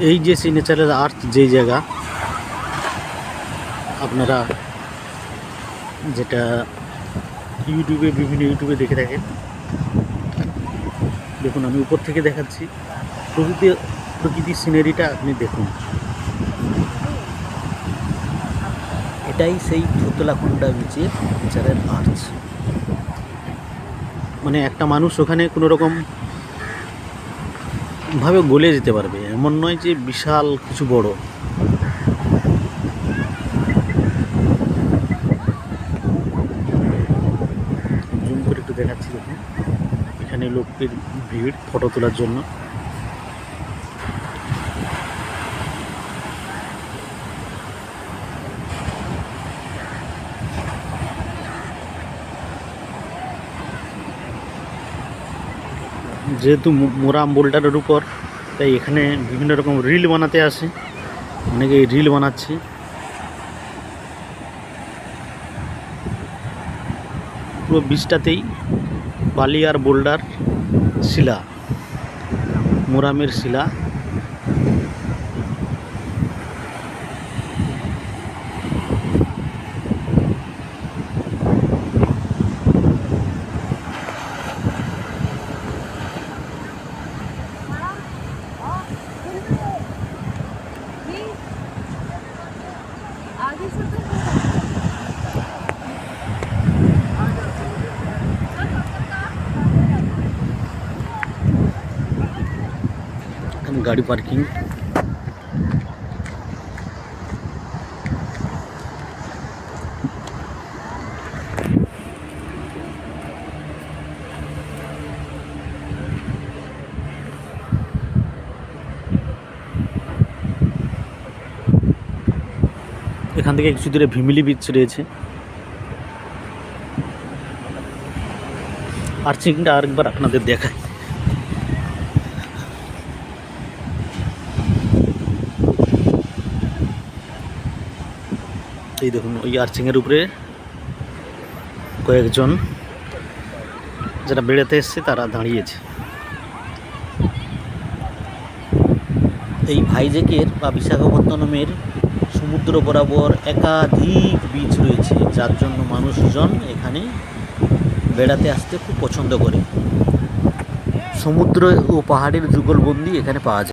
এই যে সিগনেচারের আর্চ যেই জায়গা আপনারা যেটা বিভিন্ন ইউটিউবে দেখে থাকেন, দেখুন আমি উপর থেকে দেখাচ্ছি প্রকৃতির সিনারিটা আপনি দেখুন। এটাই সেই থুতলাকুন্ডা বিচের সিগনেচারের আর্চ। মানে একটা মানুষ ওখানে কোনো রকম ভাবে গলে যেতে পারবে, এমন নয় যে বিশাল কিছু বড়। জুম করে একটু দেখাচ্ছি দেখুন, এখানে লোকের ভিড় ফটো তোলার জন্য। যেহেতু মোরাম বোল্ডারের উপর, তাই এখানে বিভিন্ন রকম রিল বানাতে আসে, অনেকে রিল বানাচ্ছে। পুরো বীজটাতেই বালি আর বোল্ডার, শিলা, মোরামের শিলা। গাড়ি পার্কিং। এখান থেকে কিছু দূরে ভিমিলি বিচ রয়েছে। আর্চিংটা আরেকবার আপনাদের দেখাই। এই দেখুন, ওই আর্চিংয়ের উপরে কয়েকজন যারা বেড়াতে এসছে তারা দাঁড়িয়েছে। এই ভাইজ্যাকের বা বিশাখাপত্তনমের সমুদ্র বরাবর একাধিক বিচ রয়েছে, যার জন্য মানুষজন এখানে বেড়াতে আসতে খুব পছন্দ করে। সমুদ্র ও পাহাড়ের যুগলবন্দি এখানে পাওয়া যায়।